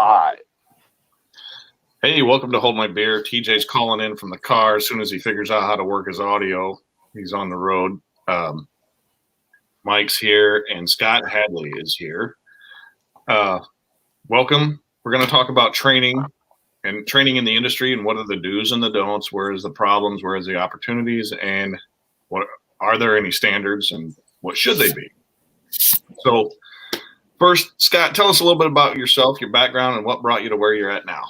live. Hey, welcome to Hold My Beer. TJ's calling in from the car as soon as he figures out how to work his audio. He's on the road. Mike's here, and Scott Hadley is here. Welcome. We're going to talk about training and training in the industry and what are the do's and the don'ts, where is the problems, where is the opportunities, and what are there any standards and what should they be? So first, Scott, tell us a little bit about yourself, your background, and what brought you to where you're at now.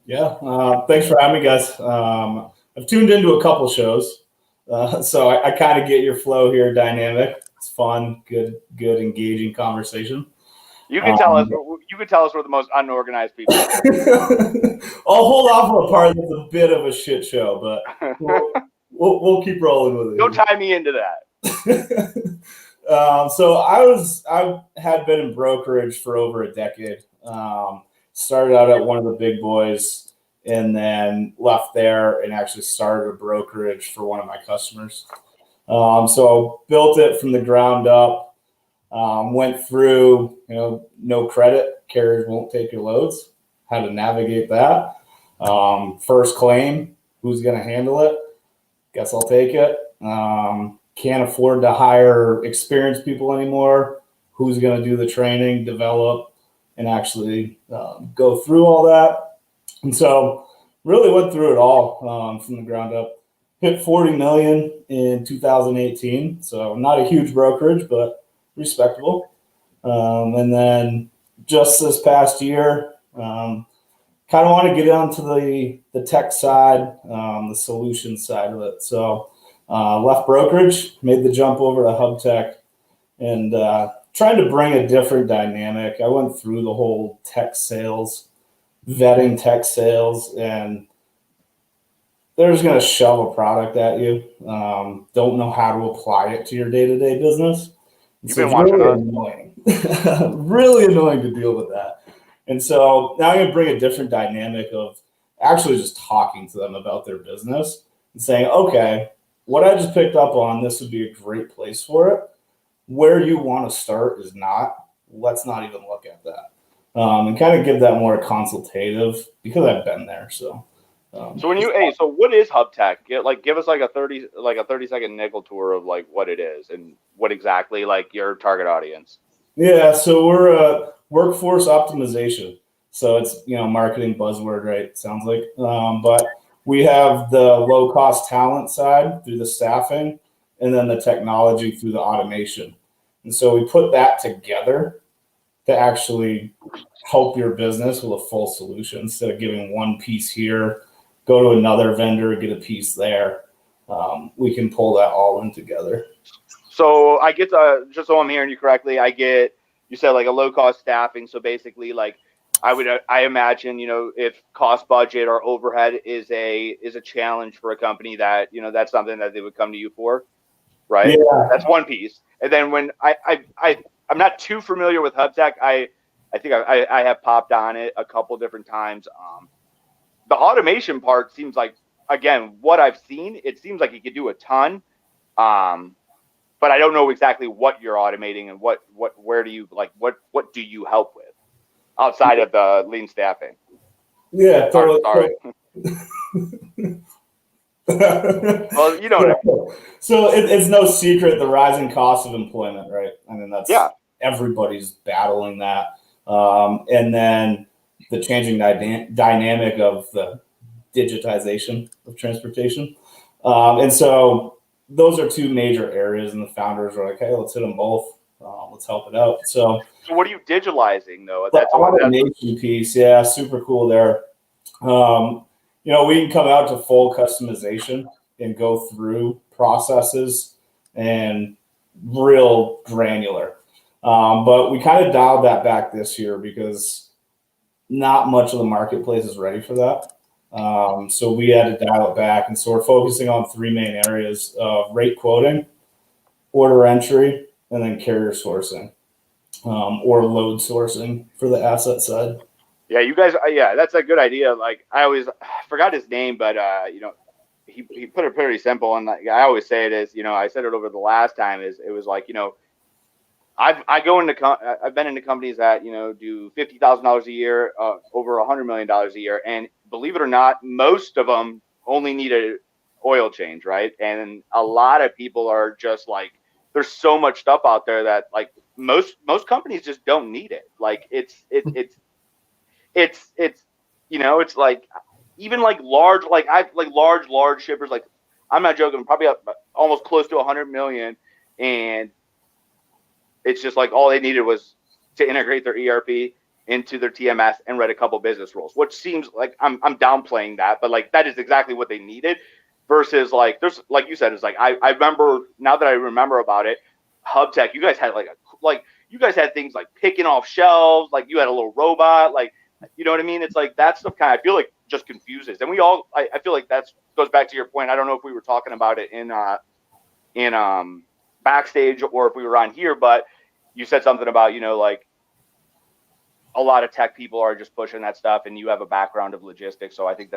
Yeah, thanks for having me, guys. I've tuned into a couple shows, so I kind of get your flow here, dynamic. It's fun, good, engaging conversation. You can tell us. You can tell us we're the most unorganized people. I'll hold off on a part that's a bit of a shit show, but we'll keep rolling with it. Don't tie me into that. So I had been in brokerage for over a decade. Started out at one of the big boys and then left there and actually started a brokerage for one of my customers. So built it from the ground up, went through, no credit, carriers won't take your loads, how to navigate that. First claim, who's going to handle it? Guess I'll take it. Can't afford to hire experienced people anymore. Who's going to do the training, develop, and actually go through all that? And so really went through it all from the ground up. Hit 40 million in 2018. So not a huge brokerage, but respectable. And then just this past year, kind of want to get onto the tech side, the solution side of it. So left brokerage, made the jump over to Hub Tech, and trying to bring a different dynamic. I went through the whole tech sales, vetting tech sales, and they're just going to shove a product at you. Don't know how to apply it to your day-to-day business. You've been watching really annoying. Really annoying to deal with that. And so now I'm going to bring a different dynamic of actually just talking to them about their business and saying, okay, what I just picked up on, this would be a great place for it. Where you want to start is not. Let's not even look at that, and kind of give that more consultative because I've been there. So what is Hub Tech? Give us like a 30-second nickel tour of like what it is and what exactly like your target audience. Yeah, so we're a workforce optimization. So it's marketing buzzword, right? Sounds like, but we have the low cost talent side through the staffing, and then the technology through the automation. And so we put that together to actually help your business with a full solution instead of giving one piece here, go to another vendor, get a piece there. We can pull that all in together. So I get just so I'm hearing you correctly, you said like a low cost staffing. So basically like I imagine, if cost budget or overhead is a challenge for a company that, that's something that they would come to you for. Right. Yeah. That's one piece. And then when I'm not too familiar with Hub Tech, I think I have popped on it a couple different times. The automation part seems like, again, what I've seen, it seems like you could do a ton. But I don't know exactly what you're automating and where do you what do you help with outside of the lean staffing? Yeah, totally. Sorry. Well, So it's no secret the rising cost of employment, right? I mean, everybody's battling that, and then the changing dynamic of the digitization of transportation, and so those are two major areas. And the founders are like, "Hey, let's hit them both. Let's help it out." So what are you digitalizing though? The automation piece, yeah, super cool there. We can come out to full customization and go through processes and real granular. But we kind of dialed that back this year because not much of the marketplace is ready for that. So we had to dial it back. And so we're focusing on three main areas of rate quoting, order entry, and then carrier sourcing, or load sourcing for the asset side. Yeah, you guys. Yeah, that's a good idea. Like I forgot his name, but he put it pretty simple. And I always say it is, I said it over the last time. It was like, I've been into companies that do $50,000 a year, over $100 million a year, and believe it or not, most of them only need a oil change, right? And a lot of people are just like, there's so much stuff out there that like most companies just don't need it. Like it's it's like even like large shippers, like I'm not joking, probably almost close to 100 million, and it's just like all they needed was to integrate their ERP into their TMS and write a couple business rules, which seems like I'm downplaying that, but like that is exactly what they needed. Versus like there's like you said, it's like I remember, now that I remember about it, HubTech, you guys had like you guys had things like picking off shelves, like you had a little robot, like you know what I mean? It's like that stuff kind of, I feel like, just confuses. And I feel like that's goes back to your point. I don't know if we were talking about it in backstage or if we were on here, but you said something about, like a lot of tech people are just pushing that stuff, and you have a background of logistics. So I think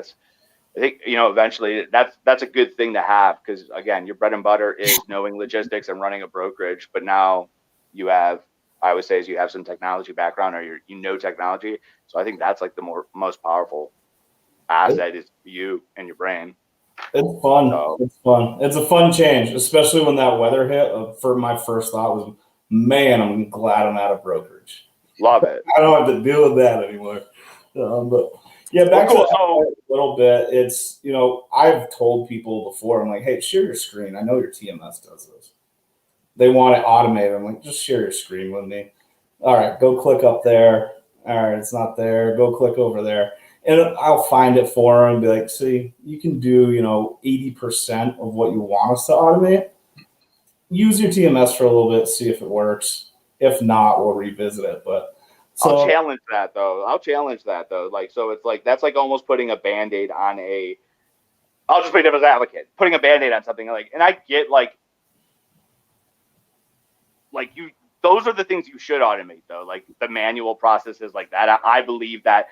eventually that's a good thing to have, because again, your bread and butter is knowing logistics and running a brokerage, but now you have, I would say, is you have some technology background, or technology. So I think that's like the most powerful asset is you and your brain. It's fun. So, it's fun. It's a fun change, especially when that weather hit. For my first thought was, man, I'm glad I'm out of brokerage. Love it. I don't have to deal with that anymore. But yeah, back to that a little bit. It's, I've told people before, I'm like, hey, share your screen. I know your TMS does this. They want it automated. I'm like, just share your screen with me. All right, go click up there. All right, it's not there. Go click over there. And I'll find it for them and be like, see, you can do, 80% of what you want us to automate. Use your TMS for a little bit, see if it works. If not, we'll revisit it. But I'll challenge that though. Like, so it's like, that's like almost putting a Band-Aid on I'll just play devil's advocate, putting a Band-Aid on something, like, and I get like those are the things you should automate though, like the manual processes like that. I believe that,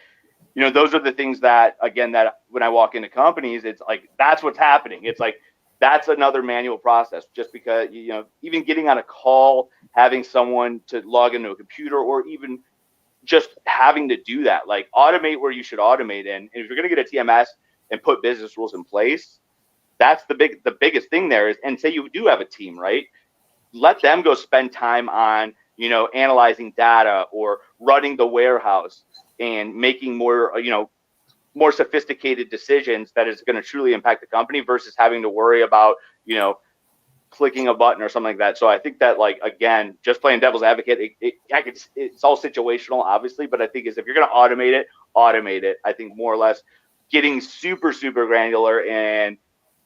those are the things that, again, that when I walk into companies, it's like, that's what's happening. It's like, that's another manual process, just because, even getting on a call, having someone to log into a computer, or even just having to do that, like automate where you should automate in. And if you're going to get a TMS and put business rules in place, that's the biggest thing there is, and say you do have a team, right? Let them go spend time on, analyzing data or running the warehouse and making more, more sophisticated decisions that is going to truly impact the company, versus having to worry about, clicking a button or something like that. So I think that, like, again, just playing devil's advocate, it's all situational, obviously, but I think if you're going to automate it. I think more or less getting super, super granular, and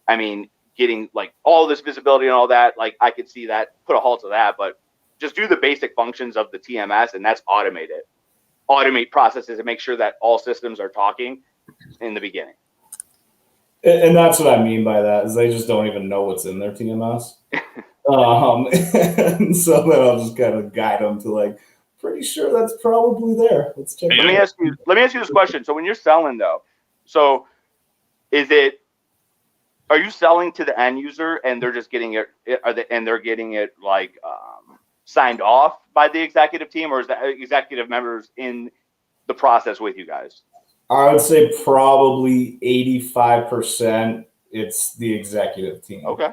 I mean, getting like all this visibility and all that, like I could see that, put a halt to that, but just do the basic functions of the TMS, and that's automate processes and make sure that all systems are talking in the beginning. And that's what I mean by that, is they just don't even know what's in their TMS. And so then I'll just kind of guide them to, like, pretty sure that's probably there. Let's check. Let me ask you this question. So when you're selling though, so are you selling to the end user and they're just getting it, they're getting it like signed off by the executive team, or is the executive members in the process with you guys? I would say probably 85% it's the executive team. Okay.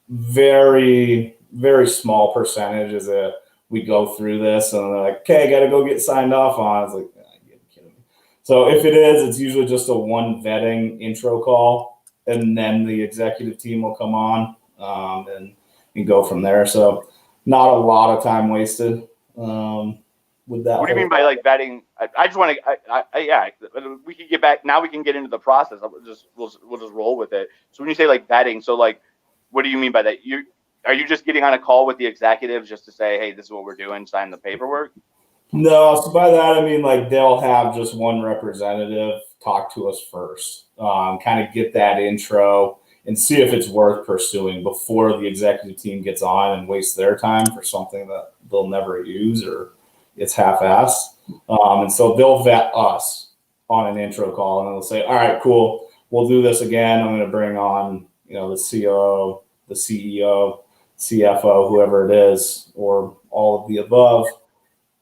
Very, very small percentage is that we go through this and they're like, okay, got to go get signed off on. It's like, you're kidding me. So if it is, it's usually just a one vetting intro call, and then the executive team will come on and go from there. So not a lot of time wasted. With that. What do you mean by like vetting? I just want to, yeah, we can get back. Now we can get into the process. We'll just roll with it. So when you say like vetting, so like, what do you mean by that? Are you just getting on a call with the executives just to say, hey, this is what we're doing, sign the paperwork? No. So by that, I mean, like, they'll have just one representative talk to us first, kind of get that intro and see if it's worth pursuing before the executive team gets on and wastes their time for something that they'll never use, or it's half-assed. And so they'll vet us on an intro call, and they'll say, all right, cool, we'll do this again. I'm going to bring on, the COO, the CEO, CFO, whoever it is, or all of the above.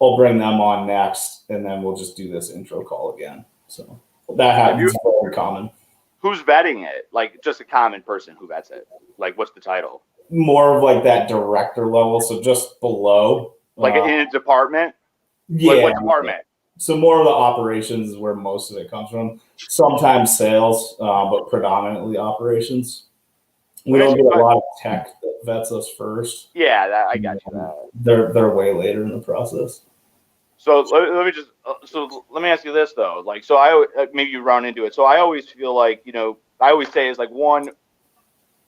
We'll bring them on next, and then we'll just do this intro call again. So that happens very common. Who's vetting it? Like just a common person who vets it. Like what's the title? More of like that director level, so just below. Like in a department? Yeah. Like what department? So more of the operations is where most of it comes from. Sometimes sales, but predominantly operations. We don't get a lot of tech that vets us first. Yeah, I got you. They're way later in the process. So let me ask you this though. Like, so maybe you run into it. So I always feel like, I always say is like one,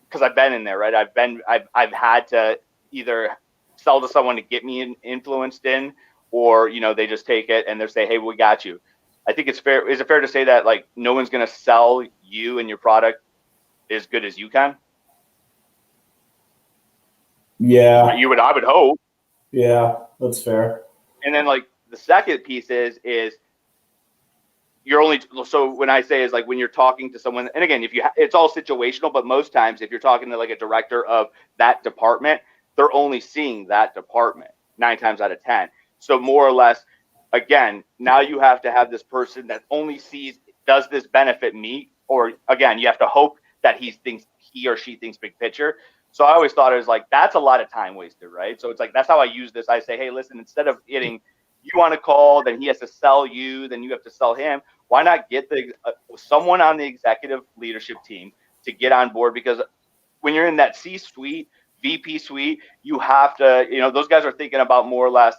because I've been in there, right? I've had to either sell to someone to get me influenced in, or they just take it and they say, hey, we got you. I think it's fair. Is it fair to say that like no one's going to sell you and your product as good as you can? Yeah, I would hope. Yeah, that's fair. And then like the second piece is you're only, so when I say is like when you're talking to someone, and again, it's all situational, but most times if you're talking to like a director of that department, they're only seeing that department 9 times out of 10. So more or less, again, now you have to have this person that only sees, does this benefit me? Or again, you have to hope that he or she thinks big picture. So I always thought it was like, that's a lot of time wasted, right? So it's like, that's how I use this. I say, hey, listen, instead of getting you on a call, then he has to sell you, then you have to sell him. Why not get someone on the executive leadership team to get on board? Because when you're in that C-suite, VP suite, you have to, those guys are thinking about more or less,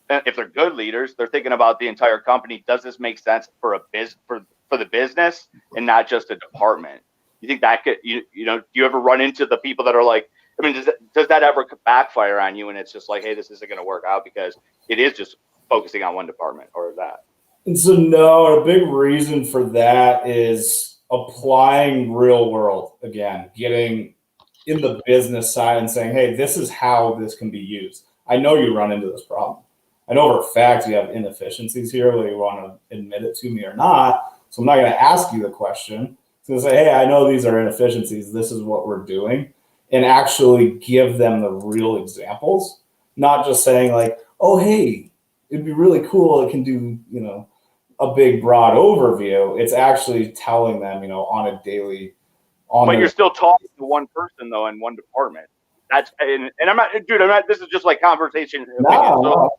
if they're good leaders, they're thinking about the entire company. Does this make sense for the business and not just a department? You think that could, do you ever run into the people that are like, I mean, does that ever backfire on you? And it's just like, hey, this isn't going to work out because it is just focusing on one department or that. And so, no, a big reason for that is applying real world, again, getting in the business side and saying, hey, this is how this can be used. I know you run into this problem. I know for a fact you have inefficiencies here, whether you want to admit it to me or not. So I'm not going to ask you the question. I'm going to say, hey, I know these are inefficiencies. This is what we're doing. And actually give them the real examples, not just saying like, oh, hey, it'd be really cool. It can do, a big broad overview. It's actually telling them, on a daily. But you're still talking to one person though in one department. That's and I'm not, dude. I'm not. This is just like conversation. No.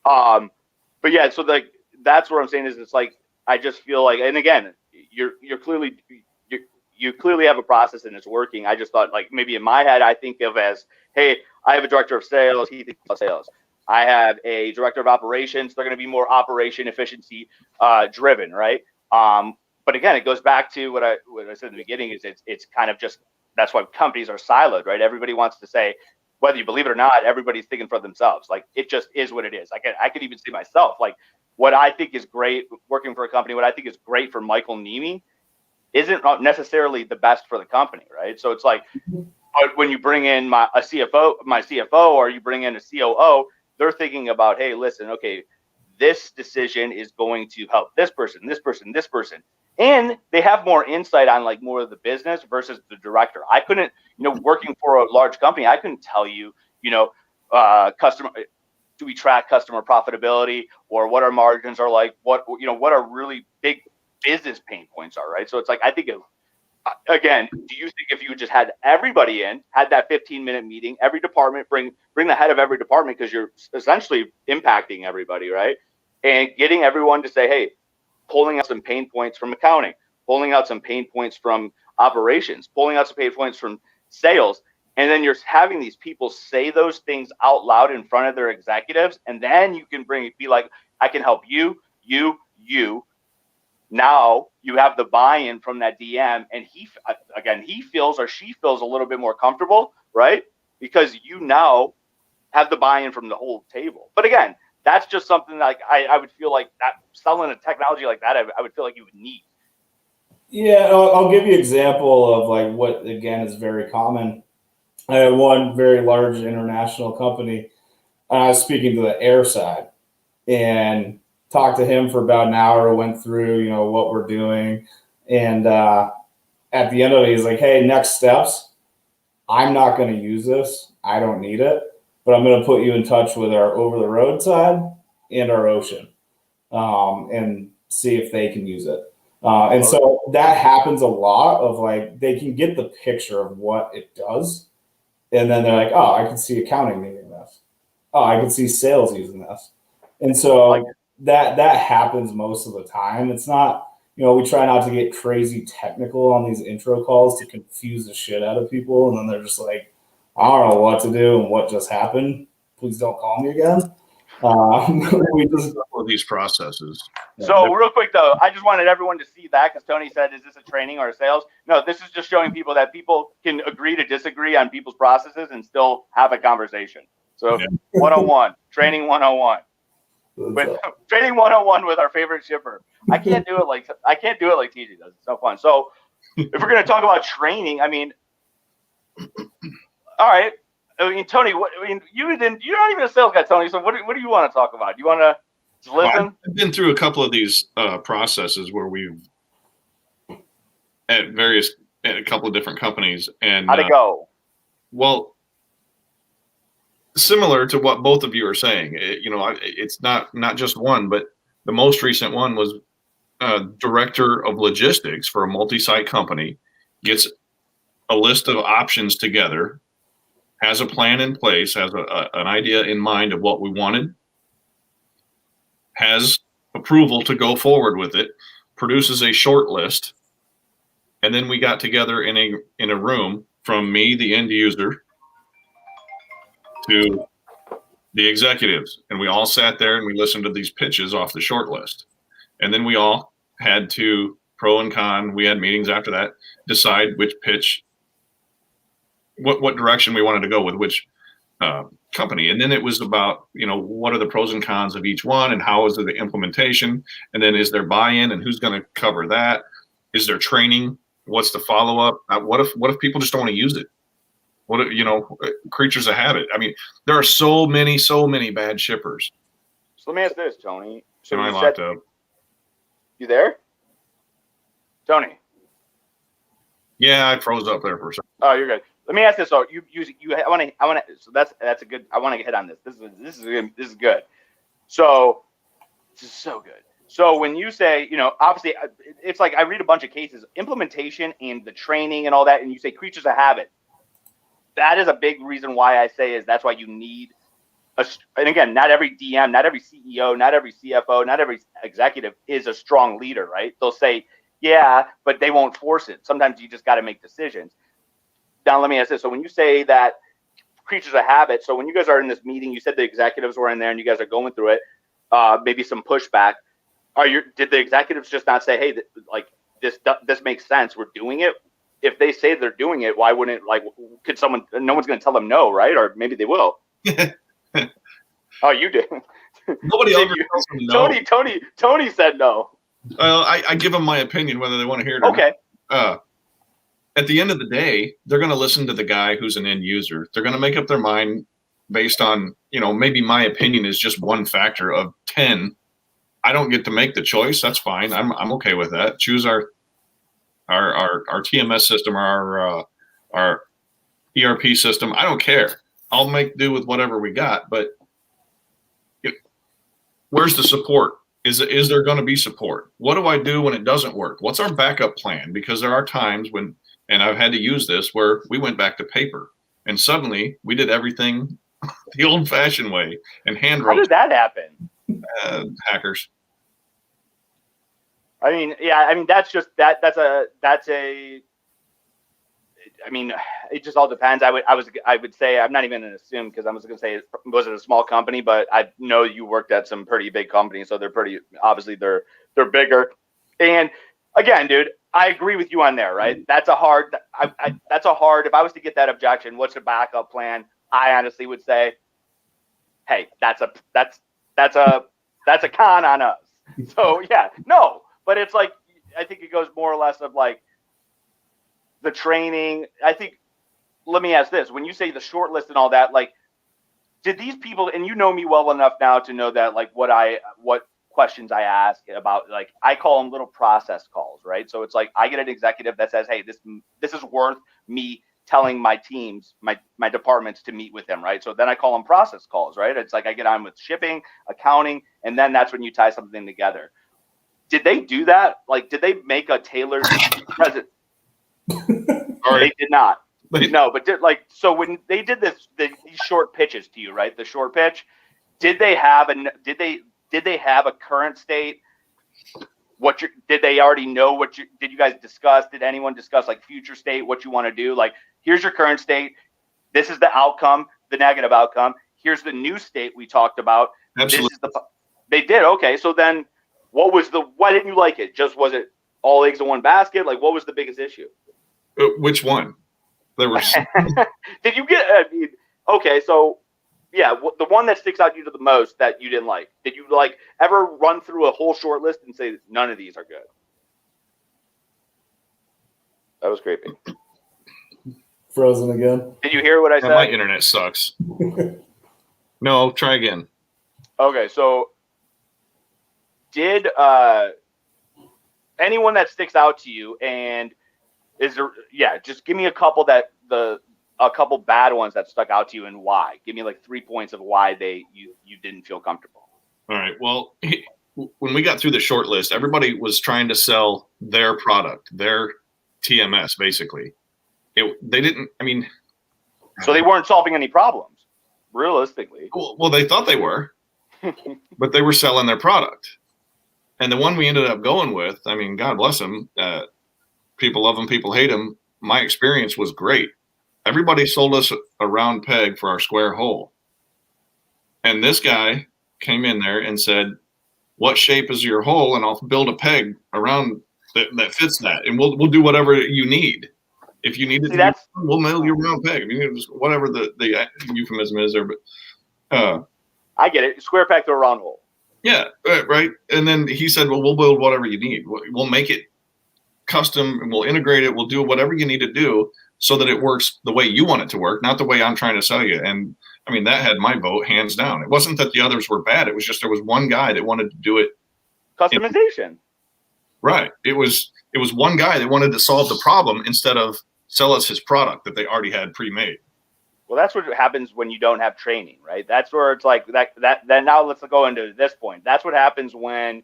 But yeah, so like that's what I'm saying is it's like I just feel like, and again, you clearly have a process and it's working. I just thought like maybe in my head I think of as, hey, I have a director of sales. He thinks of sales. I have a director of operations. They're going to be more operation efficiency driven, right? But again, it goes back to what I said in the beginning is it's kind of just, that's why companies are siloed, right? Everybody wants to say, whether you believe it or not, everybody's thinking for themselves. Like it just is what it is. I could even see myself, like what I think is great working for a company, what I think is great for Michael Niemi isn't necessarily the best for the company, right? So it's like when you bring in my CFO, or you bring in a COO, they're thinking about, hey, listen, okay, this decision is going to help this person, this person, this person. And they have more insight on like more of the business versus the director. I couldn't, working for a large company, I couldn't tell you, customer, do we track customer profitability or what our margins are like, what our really big business pain points are, right? So it's like, I think again, do you think if you just had everybody had that 15-minute meeting, every department, bring the head of every department, because you're essentially impacting everybody, right? And getting everyone to say, hey, pulling out some pain points from accounting, pulling out some pain points from operations, pulling out some pain points from sales. And then you're having these people say those things out loud in front of their executives. And then you can be like, I can help you. Now you have the buy-in from that DM, and he feels or she feels a little bit more comfortable, right? Because you now have the buy-in from the whole table. But again, that's just something like I would feel like that selling a technology like that, I would feel like you would need. Yeah, I'll give you an example of like what again is very common. I had one very large international company. I was speaking to the air side and talked to him for about an hour, went through, what we're doing. And at the end of it, he's like, hey, next steps, I'm not going to use this. I don't need it, but I'm going to put you in touch with our over the road side and our ocean, and see if they can use it. And so that happens a lot of like, they can get the picture of what it does. And then they're like, oh, I can see accounting needing this. Oh, I can see sales using this. And so that happens most of the time. It's not, we try not to get crazy technical on these intro calls to confuse the shit out of people. And then they're just like, I don't know what to do and what just happened. Please don't call me again. We just all these processes. So real quick though, I just wanted everyone to see that because Tony said, "Is this a training or a sales?" No, this is just showing people that people can agree to disagree on people's processes and still have a conversation. So 101, training 101, with training 101 with our favorite shipper. I can't do it like TJ does. It's no fun. So if we're gonna talk about training, I mean, all right. I mean, Tony, you're not even a sales guy, Tony. So what do you want to talk about? You want to just listen? Well, I've been through a couple of these processes where we've at a couple of different companies, and how'd it go? Well, similar to what both of you are saying, it's not just one, but the most recent one was director of logistics for a multi-site company gets a list of options together, has a plan in place, has an idea in mind of what we wanted, has approval to go forward with it, produces a short list, and then we got together in a room from me, the end user, to the executives, and we all sat there and we listened to these pitches off the short list, and then we all had to pro and con. We had meetings after that, decide which pitch, what direction we wanted to go with which company. And then it was about, what are the pros and cons of each one and how is the implementation? And then is there buy-in and who's going to cover that? Is there training? What's the follow-up? What if people just don't want to use it? What if, creatures of habit. I mean, there are so many bad shippers. So let me ask this, Tony. So I locked up. You there? Tony? Yeah, I froze up there for a second. Oh, you're good. Let me ask this. So I want to. So that's a good. I want to hit on this. This is good. So this is so good. So when you say, obviously, it's like I read a bunch of cases, implementation and the training and all that, and you say creatures of habit. That is a big reason why I say is that's why you need and again, not every DM, not every CEO, not every CFO, not every executive is a strong leader, right? They'll say, yeah, but they won't force it. Sometimes you just got to make decisions. Now, let me ask this. So when you say that creatures of habit, so when you guys are in this meeting, you said the executives were in there and you guys are going through it, maybe some pushback. Did the executives just not say, hey, this makes sense, we're doing it? If they say they're doing it, why wouldn't could someone, no one's going to tell them no, right? Or maybe they will. Oh, you did. Nobody else tells them no. Tony said no. Well, I give them my opinion, whether they want to hear it or okay. not. At the end of the day, they're going to listen to the guy who's an end user. They're going to make up their mind based on, maybe my opinion is just one factor of 10. I don't get to make the choice. That's fine. I'm okay with that. Choose our TMS system, our ERP system. I don't care. I'll make do with whatever we got. But where's the support? Is there going to be support? What do I do when it doesn't work? What's our backup plan? Because there are times when, and I've had to use this, where we went back to paper and suddenly we did everything the old-fashioned way and hand wrote. How did that happen? Hackers. I mean, yeah, I mean, that's a, I mean, it just all depends. I would say, I'm not even going to assume, because I was going to say, was it a small company? But I know you worked at some pretty big companies, so they're obviously they're bigger. And again, dude, I agree with you on there, right? That's a hard, if I was to get that objection, what's the backup plan? I honestly would say, hey, that's a con on us. So yeah, no, but it's like, I think it goes more or less of like the training. I think, let me ask this, when you say the short list and all that, like, did these people, and you know me well enough now to know that, like, what questions I ask about, like, I call them little process calls, right? So it's like, I get an executive that says, hey, this is worth me telling my teams, my departments to meet with him, right? So then I call them process calls, right? It's like I get on with shipping, accounting, and then that's when you tie something together. Did they do that? Like, did they make a tailored present? They did not. No, but so when they did these short pitches to you, right? The short pitch, did they have a current state? Did they already know did you guys discuss? Did anyone discuss like future state, what you want to do? Like, here's your current state. This is the outcome, the negative outcome. Here's the new state we talked about. Absolutely. They did. Okay. So then why didn't you like it? Just, was it all eggs in one basket? Like, what was the biggest issue? Which one? There were. Did you get, okay. So yeah, the one that sticks out to you the most that you didn't like, did you like ever run through a whole short list and say none of these are good? That was creepy. Frozen again. Did you hear what I said? My internet sucks. No, try again. Okay, so did anyone that sticks out to you, and is there? Yeah, just give me a couple a couple bad ones that stuck out to you and why. Give me like 3 points of why you didn't feel comfortable. All right. Well, when we got through the short list, everybody was trying to sell their product, their TMS, basically. They didn't. I mean, so they weren't solving any problems, realistically. Well, they thought they were, but they were selling their product. And the one we ended up going with, I mean, God bless them. People love them, people hate them. My experience was great. Everybody sold us a round peg for our square hole. And this guy came in there and said, what shape is your hole? And I'll build a peg around that fits that. And we'll do whatever you need. If you need it, we'll mail you a round peg. I mean, whatever the euphemism is there. But I get it. Square peg through a round hole. Yeah, right. And then he said, well, we'll build whatever you need. We'll make it custom and we'll integrate it. We'll do whatever you need to do so that it works the way you want it to work, not the way I'm trying to sell you. And I mean, that had my vote hands down. It wasn't that the others were bad. It was just there was one guy that wanted to do it. Customization. Right. It was one guy that wanted to solve the problem instead of sell us his product that they already had pre-made. Well, that's what happens when you don't have training, right? That's where it's like that now let's go into this point. That's what happens when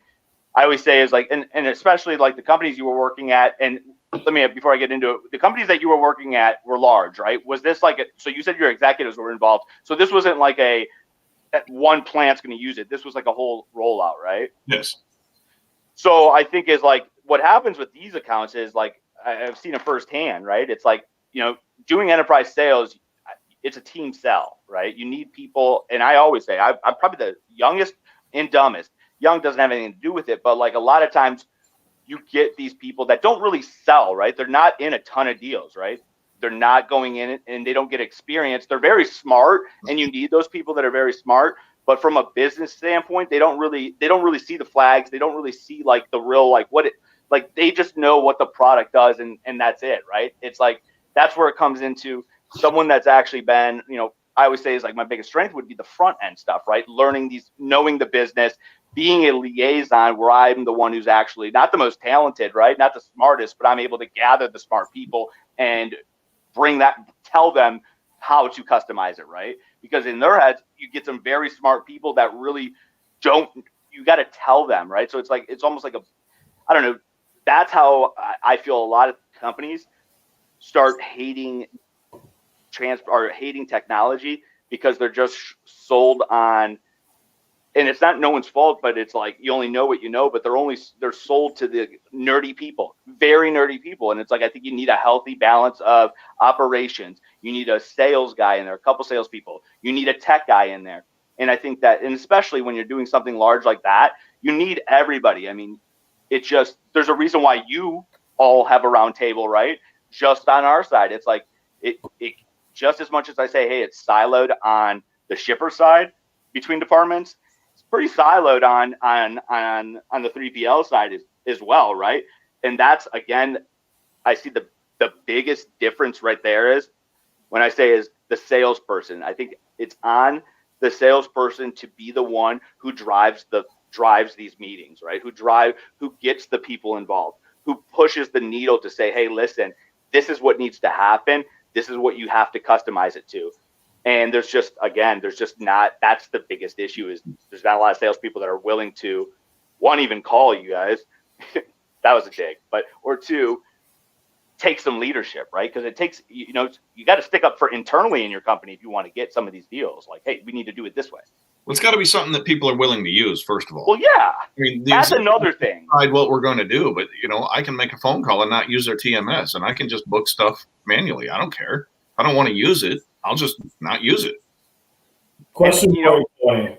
I always say is like, and especially like the companies you were working at, and before I get into it, the companies that you were working at were large, right? Was this like so you said your executives were involved. So this wasn't like one plant's going to use it. This was like a whole rollout, right? Yes. So I think is like what happens with these accounts is like, I've seen it firsthand, right? It's like, doing enterprise sales, it's a team sell, right? You need people. And I always say, I'm probably the youngest and dumbest. Young doesn't have anything to do with it, but like a lot of times you get these people that don't really sell, right? They're not in a ton of deals, right? They're not going in and they don't get experience. They're very smart, and you need those people that are very smart. But from a business standpoint, they don't really see the flags. They don't really see like the real, like they just know what the product does, and that's it, right? It's like, that's where it comes into someone that's actually been, I always say is like my biggest strength would be the front end stuff, right? Knowing the business, being a liaison where I'm the one who's actually not the most talented, right? Not the smartest, but I'm able to gather the smart people and tell them how to customize it, right? Because in their heads, you get some very smart people that really you got to tell them, right? So it's like, it's almost like I don't know. That's how I feel a lot of companies start hating technology, because they're just sold on, and it's not no one's fault, but it's like you only know what you know, but they're sold to the nerdy people, very nerdy people. And it's like, I think you need a healthy balance of operations. You need a sales guy in there, a couple salespeople. You need a tech guy in there. And I think that, and especially when you're doing something large like that, you need everybody. I mean, there's a reason why you all have a round table, right? Just on our side, it's like it just as much as I say, hey, it's siloed on the shipper side between departments, it's pretty siloed on the 3PL side as well, right? And that's, again, I see the biggest difference right there is when I say is the salesperson. I think it's on the salesperson to be the one who drives these meetings, right? Who gets the people involved, who pushes the needle to say, hey, listen, this is what needs to happen. This is what you have to customize it to. And there's just not, that's the biggest issue, is there's not a lot of salespeople that are willing to, one, even call you guys. That was a dig, or two, take some leadership, right? Because it takes, you got to stick up for internally in your company if you want to get some of these deals. Like, hey, we need to do it this way. Well, it's got to be something that people are willing to use, first of all. Well, yeah, I mean, that's another thing. Decide what we're going to do, but I can make a phone call and not use their TMS, and I can just book stuff manually. I don't care. If I don't want to use it, I'll just not use it. Question for you, Tony.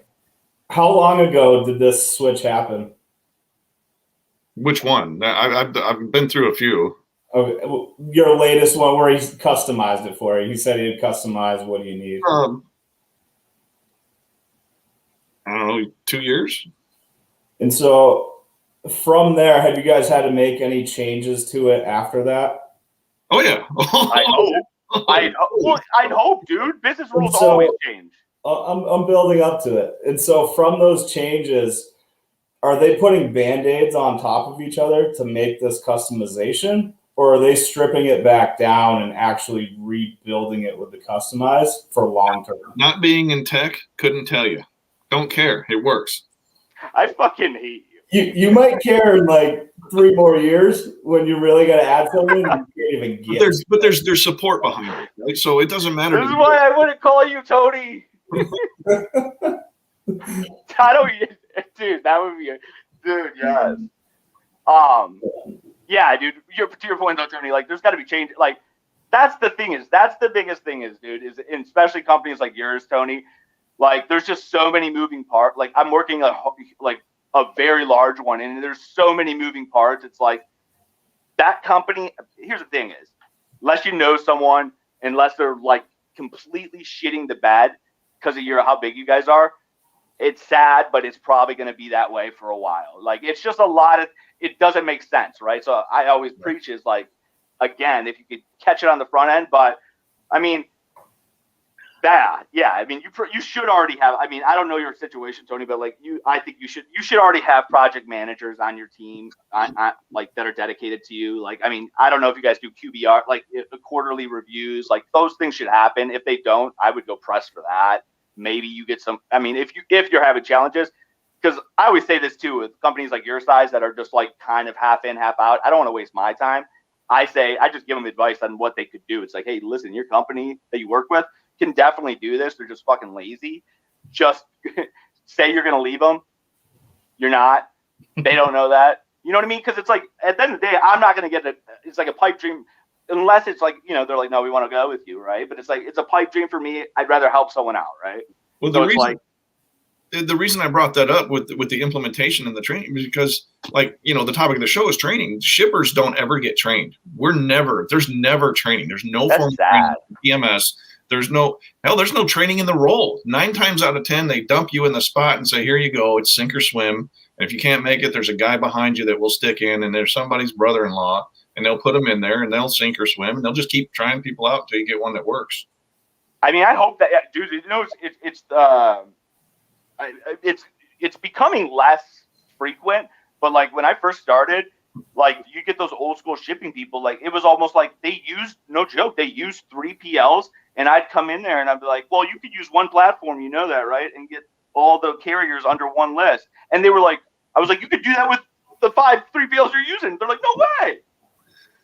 How long ago did this switch happen? Which one? I've been through a few. Okay, your latest one where he customized it for you. He said he'd customize what do you need. I don't know, 2 years. And so from there, have you guys had to make any changes to it after that? Oh yeah. I'd hope, dude. Business rules always change. I'm building up to it. And so from those changes, are they putting Band-Aids on top of each other to make this customization? Or are they stripping it back down and actually rebuilding it with the customized for long term? Not being in tech, couldn't tell you. Don't care. It works. I fucking hate you. You might care in like 3 more years when you really got to add something you can't even get. But there's support behind it, right? So it doesn't matter. This is why I wouldn't call you Tony. I don't, dude. That would be dude. Yes. Yeah, dude. To your point though, Tony. Like, there's got to be change. Like, that's the biggest thing is, dude. Is especially companies like yours, Tony. Like, there's just so many moving parts. Like, I'm working a very large one, and there's so many moving parts. It's like that company. Here's the thing: is unless you know someone, unless they're like completely shitting the bed because of how big you guys are, it's sad, but it's probably going to be that way for a while. Like, it's just a lot of. It doesn't make sense, right? So I always preach is like, again, if you could catch it on the front end, but I mean. Yeah. I mean, you should already have. I mean, I don't know your situation, Tony, but like I think you should already have project managers on your team, like that are dedicated to you. Like, I mean, I don't know if you guys do QBR, like the quarterly reviews, like those things should happen. If they don't, I would go press for that. Maybe you get some. I mean, if you're having challenges, because I always say this too with companies like your size that are just like kind of half in, half out. I don't want to waste my time. I just give them advice on what they could do. It's like, hey, listen, your company that you work with can definitely do this. They're just fucking lazy. Just say you're going to leave them. You're not. They don't know that. You know what I mean? Because it's like, at the end of the day, I'm not going to get it. It's like a pipe dream, unless it's like, they're like, no, we want to go with you, right? But it's like, it's a pipe dream for me. I'd rather help someone out, right? Well, so the reason I brought that up with the implementation and the training is because, like, the topic of the show is training. Shippers don't ever get trained. There's never training. There's no form of training in PMS. There's no training in the role. 9 times out of 10, they dump you in the spot and say, here you go. It's sink or swim. And if you can't make it, there's a guy behind you that will stick in, and there's somebody's brother-in-law, and they'll put them in there, and they'll sink or swim, and they'll just keep trying people out until you get one that works. I mean, I hope that, dude, it's becoming less frequent, but like when I first started, like you get those old school shipping people, like it was almost like they used 3 PLs, and I'd come in there and I'd be like, well, you could use one platform, that, right? And get all the carriers under one list. And they were like, I was like, you could do that with the 3 PLs you're using. They're like, no way.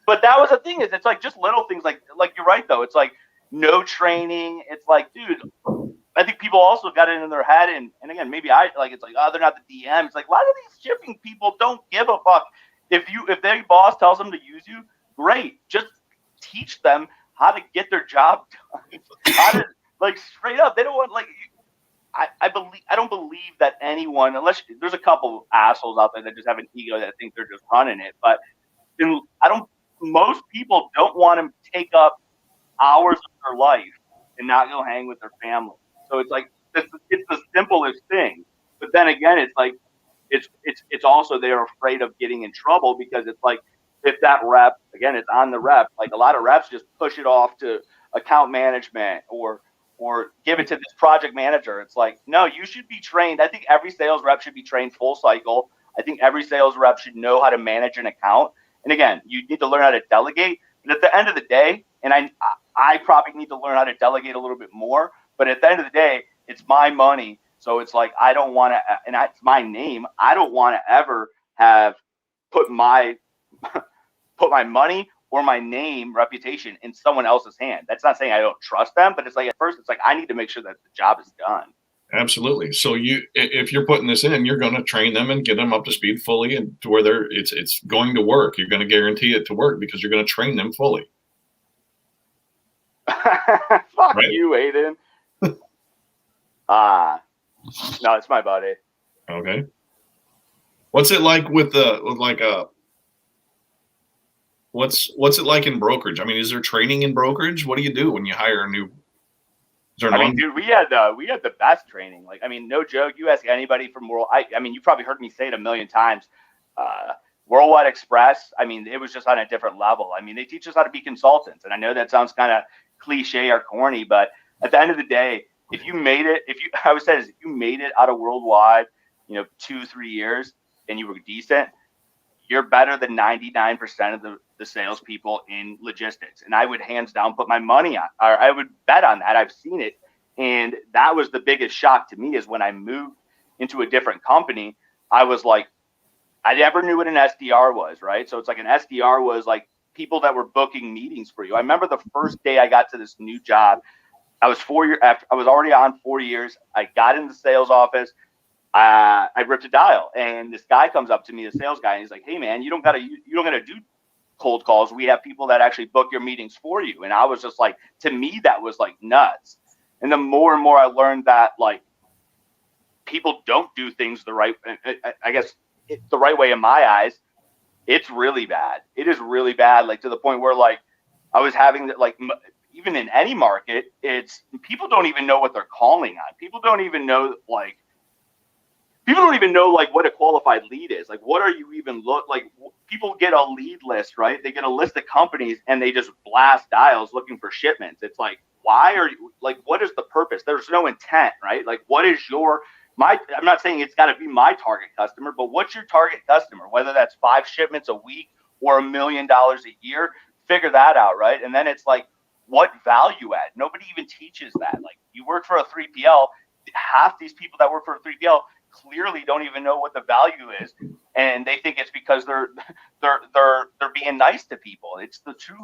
But that was the thing, is it's like just little things like you're right though. It's like no training. It's like, dude, I think people also got it in their head, and again, maybe it's like, oh, they're not the DM. It's like, a lot of these shipping people don't give a fuck. If their boss tells them to use you, great. Just teach them how to get their job done. How to, like, straight up. They don't want, like, I don't believe that anyone, unless there's a couple assholes out there that just have an ego that think they're just running it, but most people don't want to take up hours of their life and not go hang with their family. So it's like, it's the simplest thing. But then again, it's like, it's also they're afraid of getting in trouble, because it's like, if that rep, again, it's on the rep. Like a lot of reps just push it off to account management or give it to this project manager. It's like, no, you should be trained. I think every sales rep should be trained full cycle. I think every sales rep should know how to manage an account. And again, you need to learn how to delegate. But at the end of the day, and I probably need to learn how to delegate a little bit more. But at the end of the day, it's my money. So it's like, I don't want to, and it's my name. I don't want to ever have put my money or my name, reputation in someone else's hand. That's not saying I don't trust them, but it's like, at first it's like, I need to make sure that the job is done. Absolutely. So if you're putting this in, you're going to train them and get them up to speed fully and to where it's going to work. You're going to guarantee it to work because you're going to train them fully. Fuck right? You, Aiden. No, it's my buddy. Okay. What's it like what's it like in brokerage? I mean, is there training in brokerage? What do you do when you hire a new? Dude, we had the best training. Like, I mean, no joke. You ask anybody from I mean, you probably heard me say it a million times. Worldwide Express. I mean, it was just on a different level. I mean, they teach us how to be consultants, and I know that sounds kind of cliche or corny, but at the end of the day, if you made it, if you made it out of Worldwide, 2-3 years, and you were decent, you're better than 99% of the salespeople in logistics. And I would hands down put my money on, or I would bet on that. I've seen it. And that was the biggest shock to me, is when I moved into a different company, I was like, I never knew what an SDR was, right? So it's like, an SDR was like people that were booking meetings for you. I remember the first day I got to this new job, I was I was already on 4 years. I got in the sales office. I ripped a dial, and this guy comes up to me, the sales guy, and he's like, "Hey man, you don't gotta do cold calls. We have people that actually book your meetings for you." And I was just like, to me, that was like nuts. And the more and more I learned that, like, people don't do things the right, I guess the right way in my eyes, it's really bad. It is really bad. Like, to the point where, like, I was having that, like, even in any market, it's people don't even know what they're calling on. People don't even know what a qualified lead is. Like, what are you even people get a lead list, right? They get a list of companies and they just blast dials looking for shipments. It's like, why are you, like, what is the purpose? There's no intent, right? Like, what is I'm not saying it's got to be my target customer, but what's your target customer? Whether that's 5 shipments a week or $1 million a year, figure that out, right? And then it's like, what value add? Nobody even teaches that. Like, you work for a 3PL, half these people that work for a 3PL clearly don't even know what the value is, and they think it's because they're being nice to people. It's the truth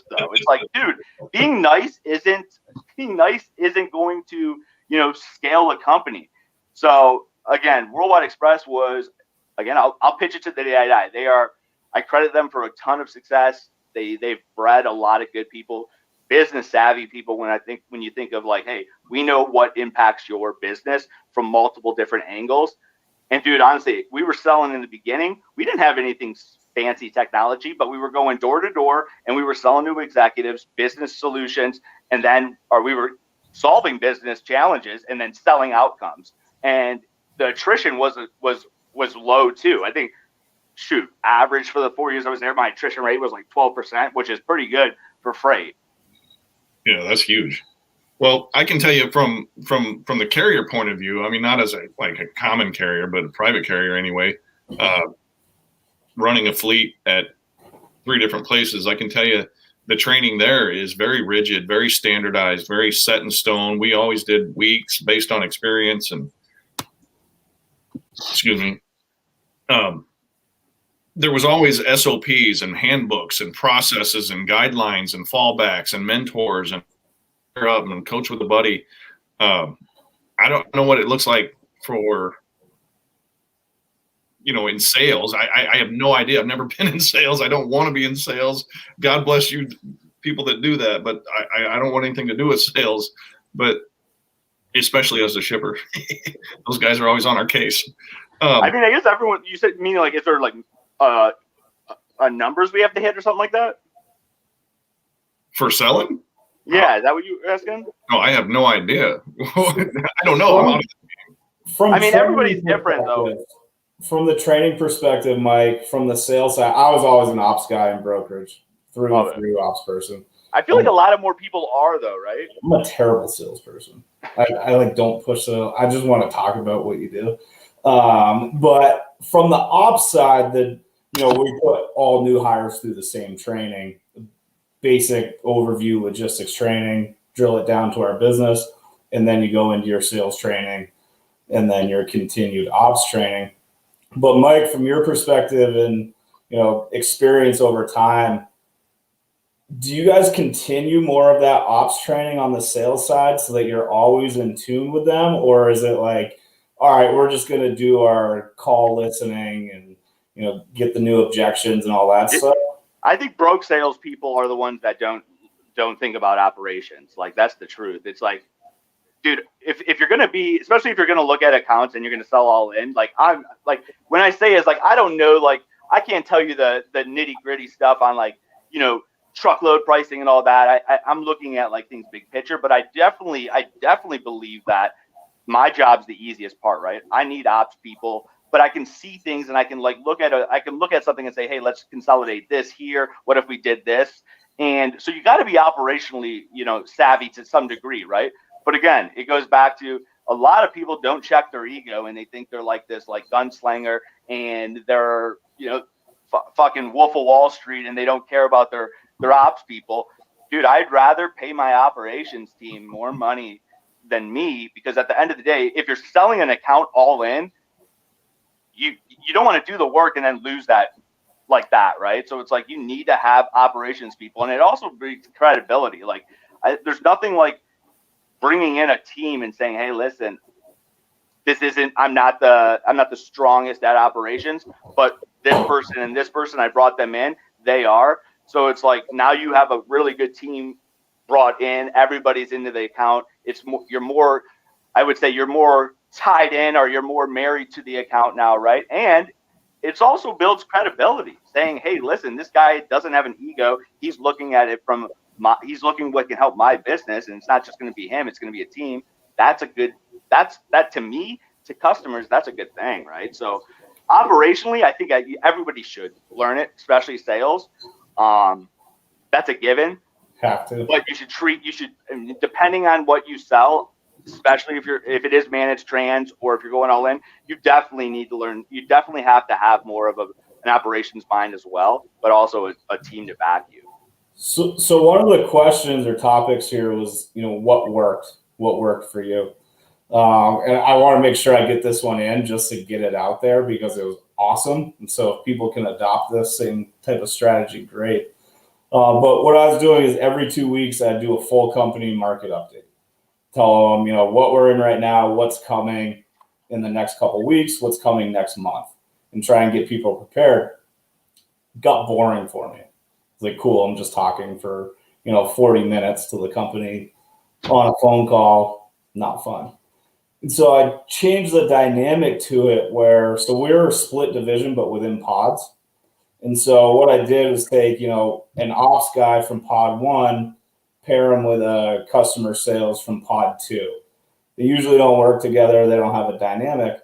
though. It's like, dude, being nice isn't going to scale a company. So again, Worldwide Express was, again, I'll pitch it to the day I die. I credit them for a ton of success. They've bred a lot of good people, business savvy people. When you think of, like, hey, we know what impacts your business from multiple different angles. And dude, honestly, we were selling in the beginning. We didn't have anything fancy technology, but we were going door to door and we were selling to executives business solutions, and then we were solving business challenges and then selling outcomes. And the attrition was low too. I think, average for the 4 years I was there, my attrition rate was like 12%, which is pretty good for freight. Yeah, that's huge. Well, I can tell you from the carrier point of view, I mean, not as a common carrier, but a private carrier anyway, running a fleet at 3 different places, I can tell you the training there is very rigid, very standardized, very set in stone. We always did weeks based on experience and, there was always SOPs and handbooks and processes and guidelines and fallbacks and mentors and up and coach with a buddy. I don't know what it looks like for, in sales. I have no idea. I've never been in sales. I don't want to be in sales. God bless you people that do that, but I don't want anything to do with sales, but especially as a shipper, those guys are always on our case. I mean, I guess everyone, you said, meaning like, is there like numbers we have to hit or something like that for selling? Yeah, is that what you were asking? No, I have no idea. I don't know. Everybody's different though. From the training perspective, Mike, from the sales side, I was always an ops guy in brokerage, through ops person. I feel like a lot of more people are though, right? I'm a terrible salesperson. I don't push sales. I just want to talk about what you do. But from the ops side, we put all new hires through the same training. basic overview logistics training, drill it down to our business, and then you go into your sales training and then your continued ops training. But Mike, from your perspective and experience over time, do you guys continue more of that ops training on the sales side so that you're always in tune with them? Or is it like, all right, we're just going to do our call listening and, get the new objections and all that stuff? I think broke salespeople are the ones that don't think about operations. Like, that's the truth. It's like, dude, if you're going to be, especially if you're going to look at accounts and you're going to sell all in, like, I'm like, when I say is like, I don't know, like, I can't tell you the nitty gritty stuff on like, truckload pricing and all that. I'm looking at like things big picture, but I definitely believe that my job's the easiest part, right? I need ops people, but I can see things and I can like look at something and say, hey, let's consolidate this here. What if we did this? And so you got to be operationally, savvy to some degree, right? But again, it goes back to a lot of people don't check their ego and they think they're like this like gunslinger and they're, fucking Wolf of Wall Street and they don't care about their ops people. Dude, I'd rather pay my operations team more money than me, because at the end of the day, if you're selling an account all in, you don't want to do the work and then lose that like that, right? So it's like you need to have operations people, and it also brings credibility. Like there's nothing like bringing in a team and saying, hey, listen, I'm not the strongest at operations, but this person and this person, I brought them in, they are. So it's like now you have a really good team brought in, everybody's into the account. I would say you're more tied in, or you're more married to the account now, right? And it's also builds credibility, saying, hey, listen, this guy doesn't have an ego. He's looking at it he's looking what can help my business, and it's not just going to be him, it's going to be a team. That to me, to customers, that's a good thing, right? So operationally, I think everybody should learn it, especially sales. That's a given. Have to. But you should, depending on what you sell, especially if it is managed trans or if you're going all in, you definitely need to learn. You definitely have to have more of an operations mind as well, but also a team to back you. So one of the questions or topics here was, what worked for you? And I want to make sure I get this one in just to get it out there because it was awesome. And so if people can adopt this same type of strategy, great. But what I was doing is every 2 weeks, I'd do a full company market update. Tell them, what we're in right now, what's coming in the next couple of weeks, what's coming next month, and try and get people prepared. Got boring for me. It's like, cool, I'm just talking for, 40 minutes to the company on a phone call. Not fun. And so I changed the dynamic to it so we're a split division, but within pods. And so what I did was take, an ops guy from pod 1, pair them with a customer sales from pod 2. They usually don't work together. They don't have a dynamic.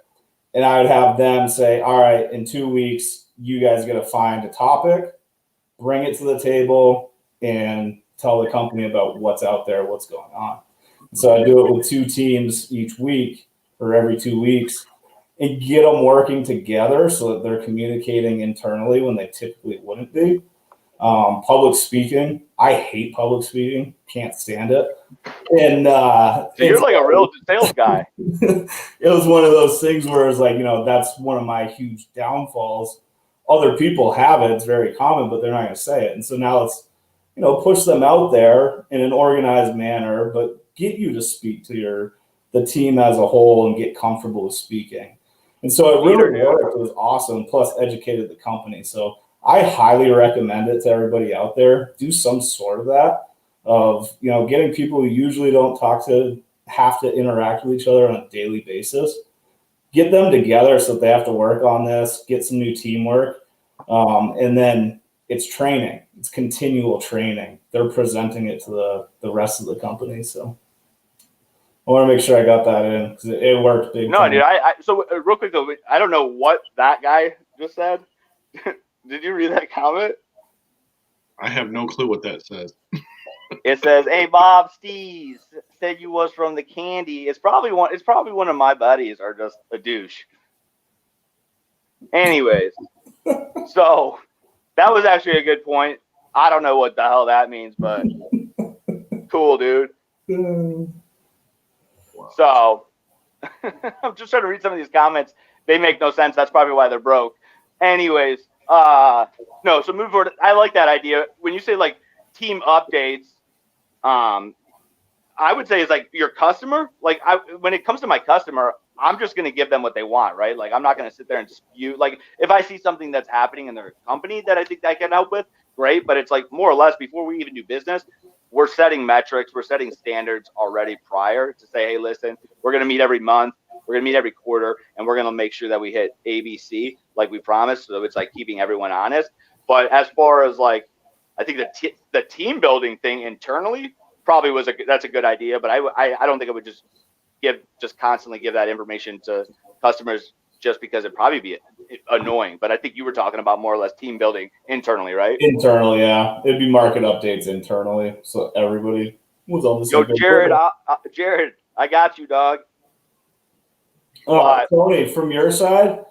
And I would have them say, all right, in 2 weeks, you guys got to find a topic, bring it to the table, and tell the company about what's out there, what's going on. So I do it with 2 teams each week or every 2 weeks and get them working together so that they're communicating internally when they typically wouldn't be. Public speaking, I hate public speaking, can't stand it. And so you're like a real sales guy. It was one of those things where it's like, that's one of my huge downfalls. Other people have it, it's very common, but they're not going to say it. And so now let's, push them out there in an organized manner, but get you to speak to the team as a whole and get comfortable with speaking. And so it really worked. It was awesome, plus educated the company. So I highly recommend it to everybody out there. Do some sort of that, of getting people who usually don't have to interact with each other on a daily basis. Get them together so that they have to work on this, get some new teamwork. And then it's training. It's continual training. They're presenting it to the rest of the company. So I want to make sure I got that in because it worked big time. Dude, so real quick though, I don't know what that guy just said. Did you read that comment? I have no clue what that says. It says, "Hey Bob, Steve said you was from the candy." It's probably one of my buddies or just a douche. Anyways, so that was actually a good point. I don't know what the hell that means, but cool, dude. So I'm just trying to read some of these comments. They make no sense. That's probably why they're broke. Anyways, no, so move forward. I like that idea. When you say like team updates, I would say it's like your customer. Like when it comes to my customer, I'm just going to give them what they want, right? Like I'm not going to sit there and dispute. Like if I see something that's happening in their company that I think I can help with, great. But it's like more or less before we even do business, we're setting metrics, we're setting standards already prior to say, hey, listen, we're going to meet every month, we're going to meet every quarter, and we're going to make sure that we hit ABC like we promised. So it's like keeping everyone honest. But as far as like, I think the team building thing internally probably that's a good idea. But I don't think it would just constantly give that information to customers just because it'd probably be annoying. But I think you were talking about more or less team building internally, right? Internally, yeah. It'd be market updates internally, so everybody was on the same page. Jared, I got you, dog. Tony, from your side,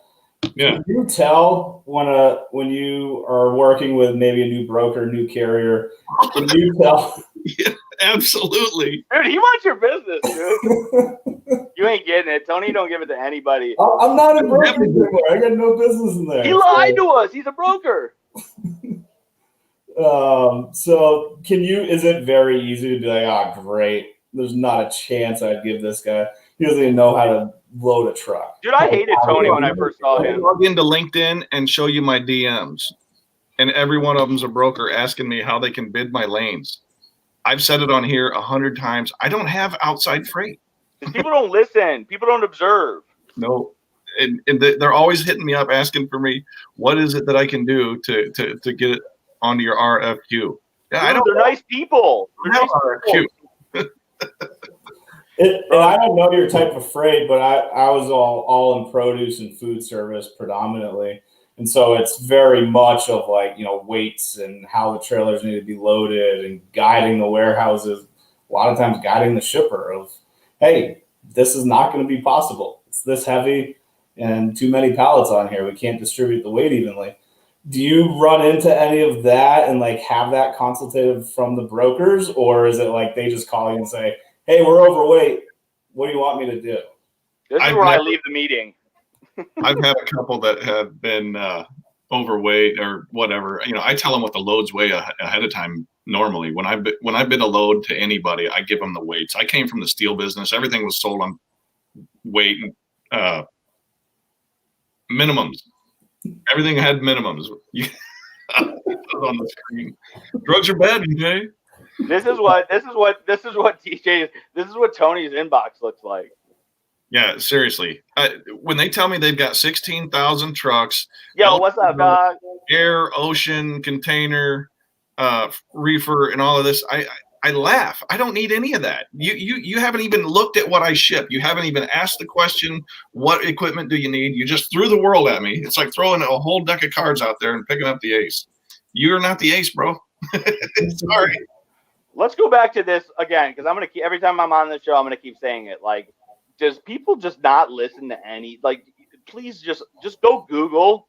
yeah. Can you tell when you are working with maybe a new broker, new carrier? Can you tell? Yeah, absolutely. Dude, he wants your business, dude. You ain't getting it. Tony don't give it to anybody. I'm not a broker anymore. I got no business in there. He lied to us. He's a broker. So is it very easy to be like, great. There's not a chance I'd give this guy. He doesn't even know how to load a truck. Dude, I hated Tony when I first saw him. Log into LinkedIn and show you my DMs. And every one of them's a broker asking me how they can bid my lanes. I've said it on here 100 times. I don't have outside freight. People don't listen. People don't observe. No. And they're always hitting me up asking for me, what is it that I can do to get it onto your RFQ? Dude, they're nice people. They're nice RFQ. And I don't know your type of freight, but I was all in produce and food service predominantly. And so it's very much of like, weights and how the trailers need to be loaded and guiding the warehouses, a lot of times guiding the shipper of, hey, this is not going to be possible. It's this heavy and too many pallets on here. We can't distribute the weight evenly. Do you run into any of that and like have that consultative from the brokers, or is it like they just call you and say, hey, we're overweight. What do you want me to do? This is where I leave the meeting. I've had a couple that have been overweight or whatever. I tell them what the loads weigh ahead of time. Normally, when I bid a load to anybody, I give them the weights. I came from the steel business. Everything was sold on weight and minimums. Everything had minimums. On the screen. Drugs are bad, DJ. This is what DJ. This is what Tony's inbox looks like. Yeah, seriously. When they tell me they've got 16,000 trucks, yo, what's up, dog? Air, ocean, container, reefer, and all of this, I laugh. I don't need any of that. You haven't even looked at what I ship. You haven't even asked the question, what equipment do you need? You just threw the world at me. It's like throwing a whole deck of cards out there and picking up the ace. You're not the ace, bro. Sorry. Let's go back to this again, because I'm gonna keep every time I'm on the show, I'm gonna keep saying it. Like, does people just not listen to any? Like, please just go Google,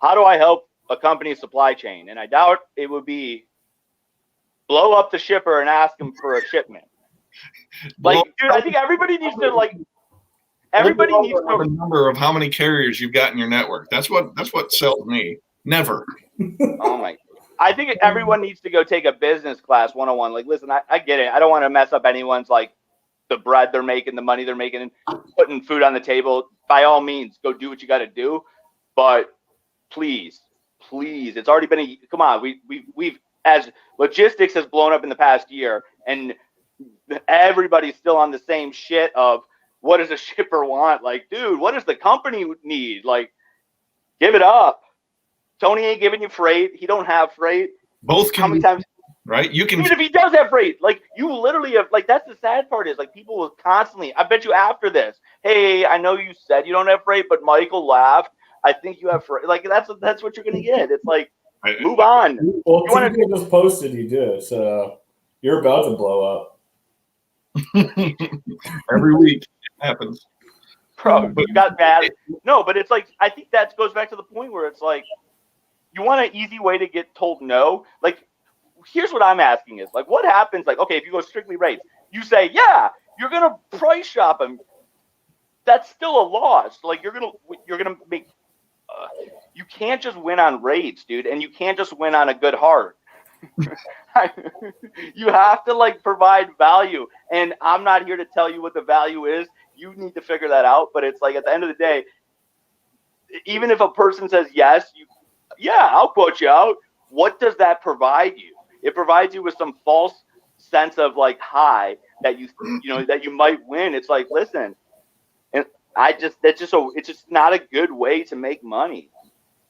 how do I help a company's supply chain? And I doubt it would be blow up the shipper and ask him for a shipment. Like, dude, I think everybody needs to the number of how many carriers you've got in your network. That's what sells me. Never. Oh my. I think everyone needs to go take a business class 101. Like, listen, I get it. I don't want to mess up anyone's like the bread they're making, the money they're making, and putting food on the table. By all means, go do what you got to do. But please, it's already been come on. We've as logistics has blown up in the past year, and everybody's still on the same shit of what does a shipper want? Like, dude, what does the company need? Like, give it up. Tony ain't giving you freight. He don't have freight. Both can. How many times? Right? You can. Even if he does have freight, like you literally have. Like that's the sad part is like people will constantly. I bet you after this, hey, I know you said you don't have freight, but Michael laughed. I think you have freight. Like that's what you're gonna get. It's like move on. Well, TJ just posted you did, so you're about to blow up. Every week it happens. Bro, you got bad. No, but it's like I think that goes back to the point where it's like. You want an easy way to get told no? Like, here's what I'm asking is like, what happens? Like, okay, if you go strictly rates, you say, yeah, you're gonna price shop them. That's still a loss. Like, you're gonna make. You can't just win on rates, dude, and you can't just win on a good heart. You have to like provide value, and I'm not here to tell you what the value is. You need to figure that out. But it's like at the end of the day, even if a person says yes, yeah, I'll quote you out. What does that provide you? It provides you with some false sense of like high that that you might win. It's like, listen, and it's just not a good way to make money.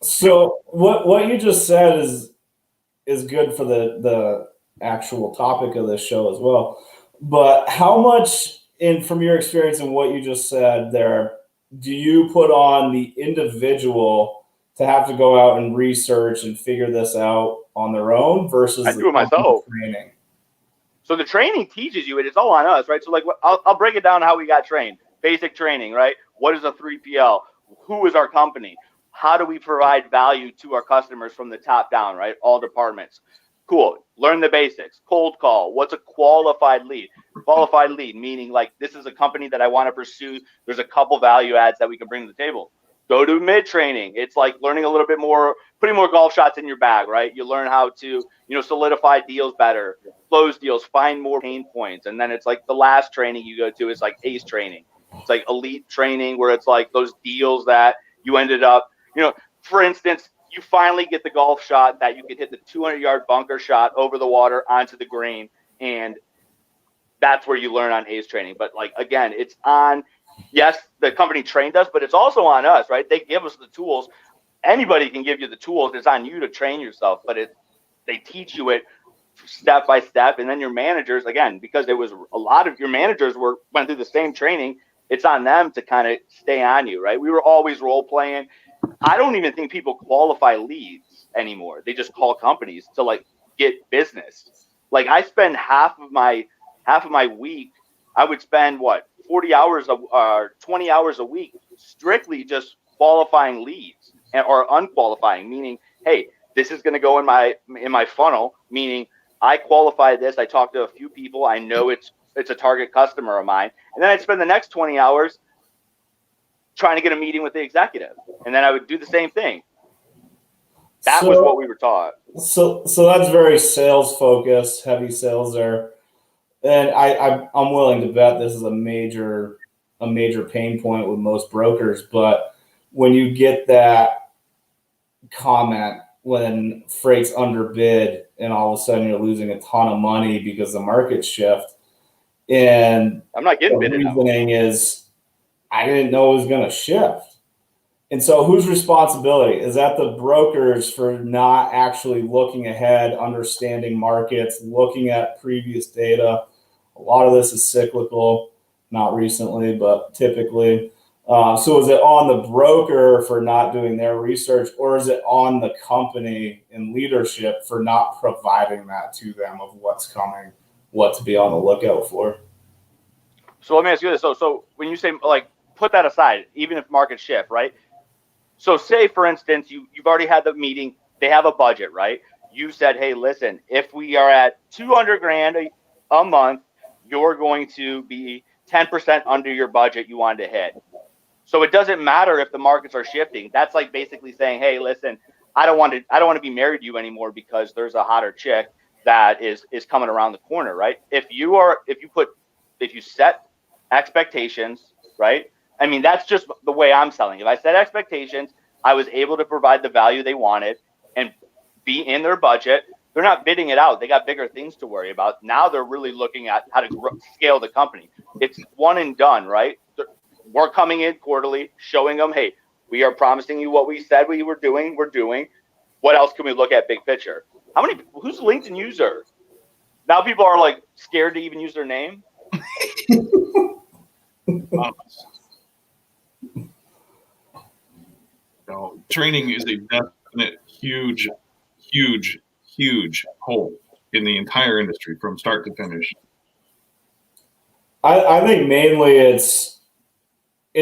So what you just said is good for the actual topic of this show as well. But how much from your experience and what you just said there, do you put on the individual to have to go out and research and figure this out on their own versus I do it myself. Training? So the training teaches you it. It's all on us, right? So like, I'll break it down how we got trained. Basic training, right? What is a 3PL? Who is our company? How do we provide value to our customers from the top down, right? All departments. Cool. Learn the basics. Cold call. What's a qualified lead? Qualified lead, meaning like this is a company that I want to pursue. There's a couple value adds that we can bring to the table. Go to mid training. It's like learning a little bit more, putting more golf shots in your bag, right? You learn how to, solidify deals better, close deals, find more pain points. And then it's like the last training you go to is like ACE training. It's like elite training where it's like those deals that you ended up, for instance, you finally get the golf shot that you could hit the 200-yard bunker shot over the water onto the green. And that's where you learn on ACE training. But like, again, it's on, yes, the company trained us, but it's also on us, right? They give us the tools. Anybody can give you the tools. It's on you to train yourself, but they teach you it step by step. And then your managers, again, because there was a lot of your managers went through the same training, it's on them to kind of stay on you, right? We were always role playing. I don't even think people qualify leads anymore. They just call companies to like get business. Like I spend half of my week, I would spend 40 hours or 20 hours a week strictly just qualifying leads or unqualifying, meaning, hey, this is going to go in my funnel, meaning I qualify this. I talk to a few people. I know it's a target customer of mine. And then I'd spend the next 20 hours trying to get a meeting with the executive. And then I would do the same thing. That was what we were taught. So that's very sales focused, heavy sales there. And I'm willing to bet this is a major pain point with most brokers. But when you get that comment when freight's underbid and all of a sudden you're losing a ton of money because the market shift, and I'm not getting bid. The reasoning is I didn't know it was going to shift. And so whose responsibility? Is that the brokers for not actually looking ahead, understanding markets, looking at previous data? A lot of this is cyclical, not recently, but typically. So is it on the broker for not doing their research, or is it on the company and leadership for not providing that to them of what's coming, what to be on the lookout for? So let me ask you this. So when you say like, put that aside, even if markets shift, right? So say, for instance, you've already had the meeting. They have a budget, right? You said, hey, listen, if we are at 200 grand a month, you're going to be 10% under your budget you wanted to hit. So it doesn't matter if the markets are shifting. That's like basically saying, hey, listen, I don't want to be married to you anymore because there's a hotter chick that is coming around the corner, right? If you set expectations, right? I mean, that's just the way I'm selling. If I set expectations, I was able to provide the value they wanted and be in their budget. They're not bidding it out. They got bigger things to worry about. Now they're really looking at how to scale the company. It's one and done, right? We're coming in quarterly, showing them, hey, we are promising you what we said we were doing. We're doing. What else can we look at big picture? Who's a LinkedIn user? Now people are like scared to even use their name. Training is a definite huge hole in the entire industry from start to finish. I think mainly it's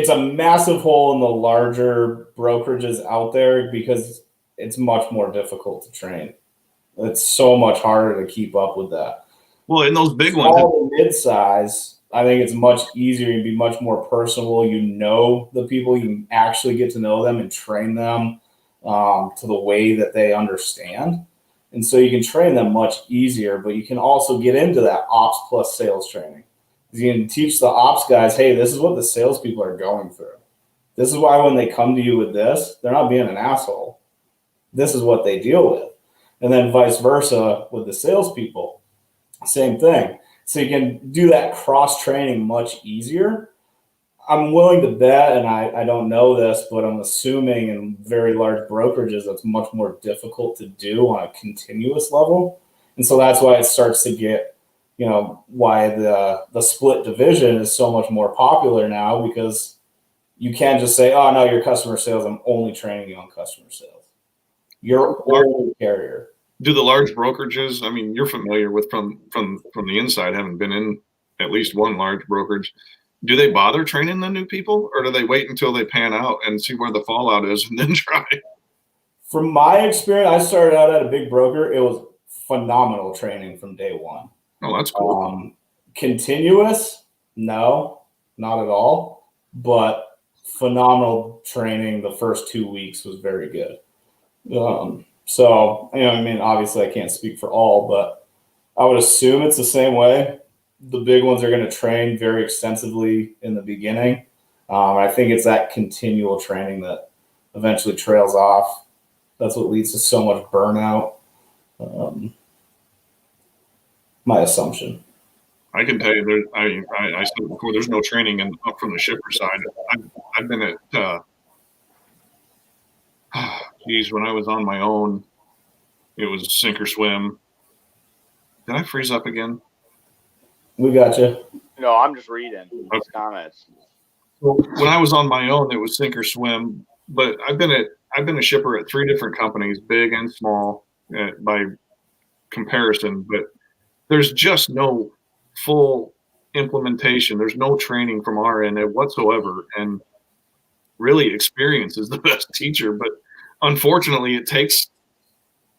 a massive hole in the larger brokerages out there because it's much more difficult to train. It's so much harder to keep up with that. Well, in those big ones, Small to mid-size, I think it's much easier. You can be much more personable. You know the people. You can actually get to know them and train them to the way that they understand. And so you can train them much easier, but you can also get into that ops plus sales training. You can teach the ops guys, hey, this is what the salespeople are going through. This is why when they come to you with this, they're not being an asshole. This is what they deal with. And then vice versa with the salespeople. Same thing. So you can do that cross training much easier. I'm willing to bet, and I don't know this, but I'm assuming in very large brokerages, it's much more difficult to do on a continuous level. And so that's why it starts to get, why the split division is so much more popular now, because you can't just say, oh, no, you're customer sales. I'm only training you on customer sales. You're only carrier. Do the large brokerages, I mean, you're familiar with from the inside, having been in at least one large brokerage. Do they bother training the new people, or do they wait until they pan out and see where the fallout is and then try? From my experience, I started out at a big broker. It was phenomenal training from day one. Oh, that's cool. Continuous? No, not at all. But phenomenal training. The first 2 weeks was very good. So, obviously I can't speak for all, but I would assume it's the same way. The big ones are going to train very extensively in the beginning. I think it's that continual training that eventually trails off. That's what leads to so much burnout. My assumption. I can tell you, I said before, there's no training up from the shipper side. I've been at, when I was on my own, it was sink or swim. Did I freeze up again? We got you. No, I'm just reading these comments. When I was on my own, it was sink or swim. But I've been a shipper at 3 different companies, big and small, by comparison. But there's just no full implementation. There's no training from our end whatsoever. And really, experience is the best teacher. But unfortunately, it takes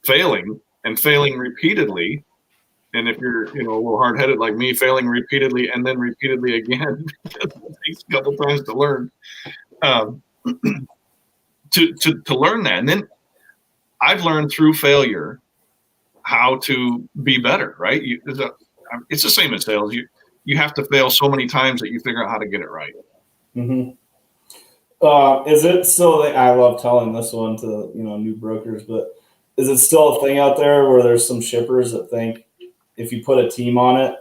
failing repeatedly. And if you're, a little hard-headed like me, failing repeatedly and then repeatedly again, it takes a couple times to learn, to learn that. And then I've learned through failure how to be better, right? It's the same as sales. You have to fail so many times that you figure out how to get it right. Mm-hmm. Is it still? I love telling this one to new brokers, but is it still a thing out there where there's some shippers that think if you put a team on it,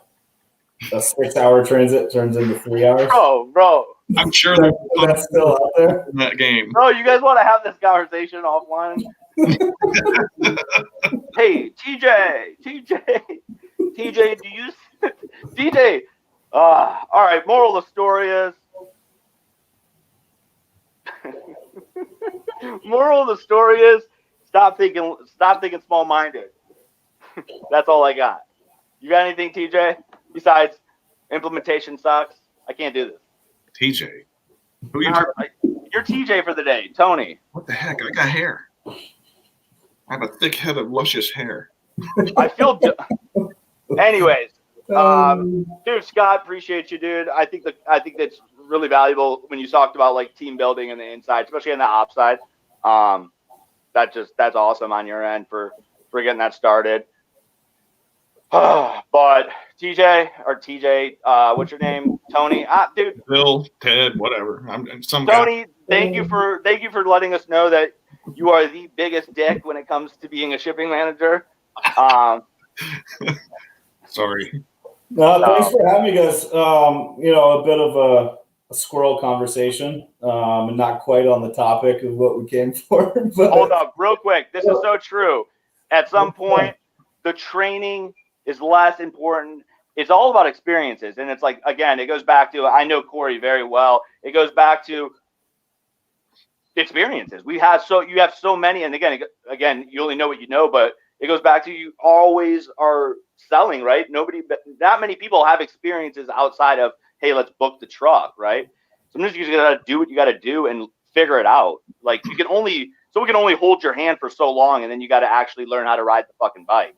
a 6-hour transit turns into 3 hours? Bro. I'm sure that's still out there in that game. No, you guys want to have this conversation offline? Hey, TJ, do you, TJ? All right. Moral of the story is. Moral of the story is stop thinking small-minded. That's all I got. You got anything, TJ? Besides implementation sucks. I can't do this. TJ, who you're TJ for the day, Tony. What the heck? I got hair. I have a thick head of luscious hair. I feel. Anyways, dude, Scott, appreciate you, dude. I think that's really valuable when you talked about like team building and the inside, especially on the ops side. That's awesome on your end for getting that started. But TJ, what's your name? Tony, dude. Bill, Ted, whatever. I'm some Tony, guy. thank you for letting us know that you are the biggest dick when it comes to being a shipping manager. Sorry. No, thanks for having us. A bit of a squirrel conversation, and not quite on the topic of what we came for. But hold up, real quick. This is so true. At some point, the training is less important. It's all about experiences. And it's like, again, it goes back to, I know Corey very well. It goes back to experiences. You have so many. And again, you only know what you know, but it goes back to you always are selling, right? Not many people have experiences outside of, hey, let's book the truck, right? Sometimes you just got to do what you got to do and figure it out. Like we can only hold your hand for so long, and then you got to actually learn how to ride the fucking bike.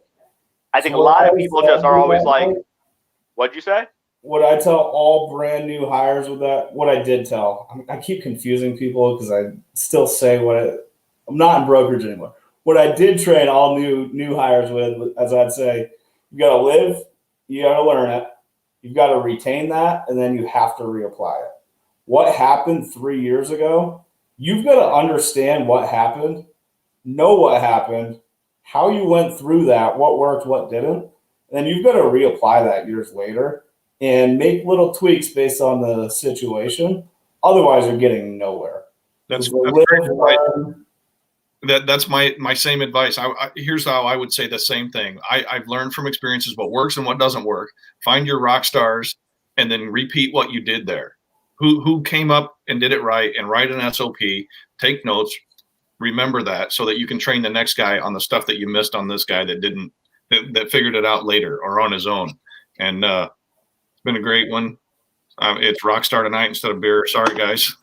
I think a lot of people just are always like, what'd you say? What I tell all brand new hires with that, what I did tell, I keep confusing people because I still say I'm not in brokerage anymore. What I did train all new hires with, as I'd say, you got to live, you got to learn it, you've got to retain that, and then you have to reapply it. What happened 3 years ago, you've got to understand what happened, know what happened, how you went through that, what worked, what didn't, and then you've got to reapply that years later and make little tweaks based on the situation. Otherwise, you're getting nowhere. That's my same advice. Here's how I would say the same thing. I've learned from experiences what works and what doesn't work. Find your rock stars and then repeat what you did there. Who came up and did it right, and write an SOP, take notes, remember that so that you can train the next guy on the stuff that you missed on this guy that figured it out later or on his own. And it's been a great one. It's Rockstar tonight instead of beer. Sorry, guys.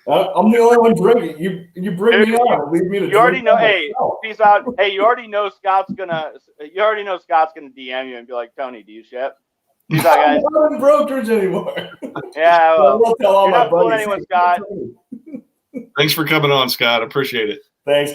I'm the only one drinking. You bring me on. Leave me to you already know. Hey, myself. peace out. Hey, you already know Scott's gonna DM you and be like, Tony, do you ship? Peace out, guys. I'm not in brokerage anymore. Yeah, well, will tell all you're my not fooling buddies. anyone, Scott. Thanks for coming on, Scott. Appreciate it. Thanks.